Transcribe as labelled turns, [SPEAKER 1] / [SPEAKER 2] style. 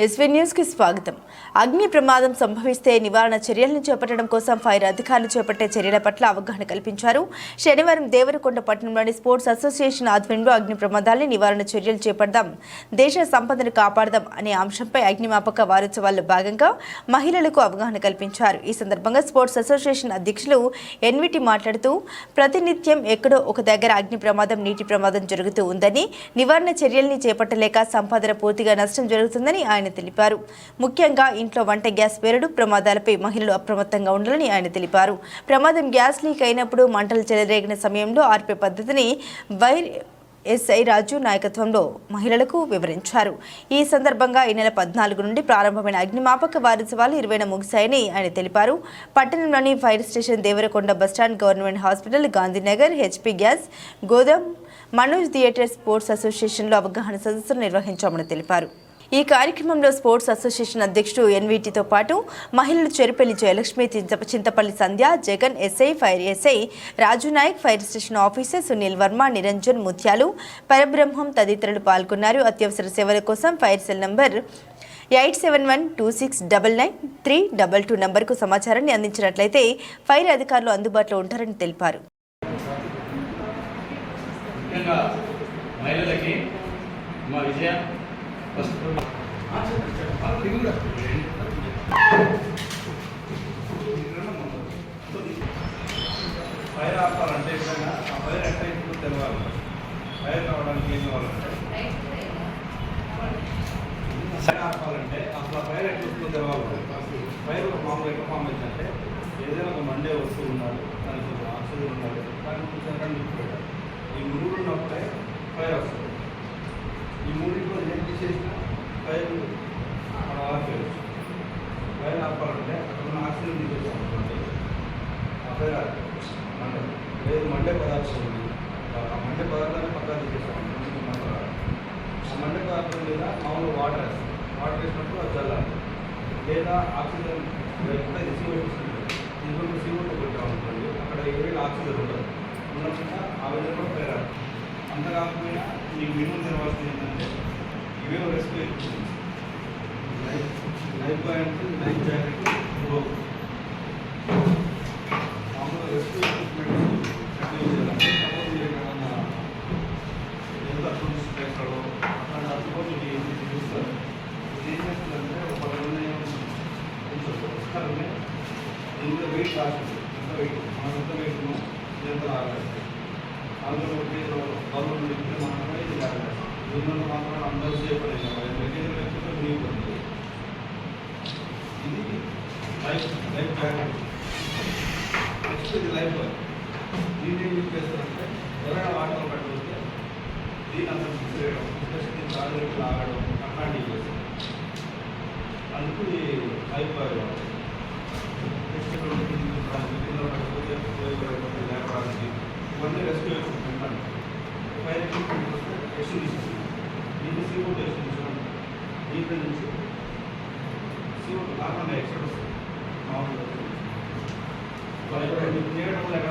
[SPEAKER 1] SV news కి స్వాగతం. అగ్ని ప్రమాదం సంభవిస్తే నివారణ చర్యలను చేపట్టడం కోసం ఫైర్ అధికారులు చేపట్టే చర్యల పట్ల అవగాహన కల్పించారు. శనివారం దేవరకొండ పట్టణంలోని స్పోర్ట్స్ అసోసియేషన్ ఆధ్వర్యంలో అగ్ని ప్రమాదాలను నివారణ చర్యలు చేపడదాం, దేశ సంపదను కాపాడదాం అనే అంశంపై అగ్నిమాపక వారోత్సవాల్లో భాగంగా మహిళలకు అవగాహన కల్పించారు. ఈ సందర్భంగా స్పోర్ట్స్ అసోసియేషన్ అధ్యక్షులు ఎన్విటి మాట్లాడుతూ, ప్రతినిత్యం ఎక్కడో ఒక దగ్గర అగ్ని ప్రమాదం, నీటి ప్రమాదం జరుగుతూ ఉందని, నివారణ చర్యల్ని చేపట్టలేక సంపద పూర్తిగా నష్టం జరుగుతుందని ఆయన తెలిపారు. ముఖ్యంగా ఇంట్లో వంట గ్యాస్ పేలుడు ప్రమాదాలపై మహిళలు అప్రమత్తంగా ఉండాలని ఆయన తెలిపారు. ప్రమాదం గ్యాస్ లీక్ అయినప్పుడు మంటలు చెలరేగిన సమయంలో ఆర్పే పద్ధతిని వైర్ ఎస్ఐ రాజు నాయకత్వంలో మహిళలకు వివరించారు. ఈ సందర్భంగా ఈ నెల 14 నుండి ప్రారంభమైన అగ్నిమాపక వారోత్సవాలు 20న ముగిశాయని ఆయన తెలిపారు. పట్టణంలోని fire station, Devarakonda bus stand, government hospital, Gandhinagar, HP gas గోదాం, మనోజ్ థియేటర్ స్పోర్ట్స్ అసోసియేషన్లో అవగాహన సదస్సులు నిర్వహించామని తెలిపారు. ఈ కార్యక్రమంలో స్పోర్ట్స్ అసోసియేషన్ అధ్యక్షుడు ఎన్విటితో పాటు మహిళలు Cherupelli Jayalakshmi, Chintapalli Sandhya, Jagan, SI, fire SI Raju Nayak, fire station officer Sunil Varma, Niranjan, Mutyalu, Parabrahmam తదితరులు పాల్గొన్నారు. అత్యవసర సేవల కోసం ఫైర్ సెల్ నంబర్ 8712699322 నంబర్కు సమాచారాన్ని అందించినట్లయితే ఫైర్ అధికారులు అందుబాటులో ఉంటారని తెలిపారు.
[SPEAKER 2] ఫైర్ ఆపాలంటే ఎప్పుడైనా ఆ ఫైర్ ఎట్లా ఇప్పుడు తెలవాలి. ఫైర్ కావడానికి ఏం కావాలంటే ఫైర్ ఆపాలంటే అసలు ఆ ఫైర్ ఎట్లా ఇప్పుడు తెలవాలి. ఫైర్ ఒక మామూలు ఎట్లా ఫామ్ అయిందంటే ఏదైనా ఒక మండే వస్తువు ఉండాలి, దానికి ఒక ఆక్సిజన్ ఉండాలి, దానికి కొంచెం నిప్పు పెట్టాలి. ఈ మూడు ఉన్నప్పుడే ఫైర్ వస్తుంది. ఈ మూడింట్లో ఏం తీసేసినా ఫైర్ అక్కడ ఆపేయచ్చు. ఫైర్ ఆపాలంటే అక్కడ ఉన్న ఆక్సిజన్ తీసేసామనుకోండి, ఆ ఫైర్ మండే లేదు మండే పదార్థం ఉంది, ఆ మండే పదార్థాన్ని పక్కన తీసేసామనుకోండి, ఆ మండే పదార్థం మీద మామూలు వాటర్ వేస్తాం. వాటర్ వేసినప్పుడు అది చల్లాలి. లేదా ఆక్సిజన్ లేకుండా సీఓ పెట్టామనుకోండి, అక్కడ ఏదైనా ఆక్సిజన్ ఉండదు. ఉన్నప్పుడు ఆ విధంగా కూడా ఫైర్ ఆడుతుంది. అంత కాకపోయినా నీకు మినిమం తెలవాల్సింది ఏంటంటే ఇవే rescue equipments, life pant, life jacket, rope. మామూలుగా రెస్క్యూ ఎక్విప్మెంట్స్ ఎట్లా యూజ్ చేయాలంటే సపోజ్ మీరు ఎక్కడన్నా ఎంత టూరిస్ట్ ప్లేస్లలో అక్కడ సపోజ్ ఇది చూస్తారు. ఇది ఏం చేస్తుందంటే ఒక 10 కొంచెం పుస్తకాలనే దీంట్లో వెయిట్ రాస్తుంది. ఎంత వెయిట్ మన ఎంత వెయిట్ ఎంత రాగేస్తాయి. అందులో బల్బు పెట్టి మాత్రమే ఇది రాగేస్తాం. దీనివల్ల మాత్రం అందరూ సేఫ్ అయ్యారు. మెటీరియల్ లేకపోతే మునిగిపోతుంది. ఇది లైఫ్ జాకెట్. నెక్స్ట్ ఇది లైఫ్ బాయ్. దీన్ని ఏం యూజ్ చేస్తారంటే ఎవరైనా వాటర్లో పట్టుకుంటే దీన్ని అంతా ఫిక్స్ చేయడం, దీన్ని కాళ్ళకి లాగడం అట్లాంటివి చేస్తారు. అందుకు ఈ లైఫ్ బాయ్ వాడతారు. నెక్స్ట్ దీనిలో పట్టుకుంటే ఉపయోగపడకపోతే లేకపోతే ఇవన్నీ రెస్క్యూ ఎక్విప్మెంట్ అంటారు. ఫైర్ ఎక్విప్మెంట్ వస్తే ఎక్స్ట్రా తీసుకుంటాం. దీన్ని CO2 తీసుకుంటాం. దీంట్లో నుంచి CO2 నార్మల్గా ఎక్స్ట్రా వస్తుంది. మామూలుగా చేయడం లేక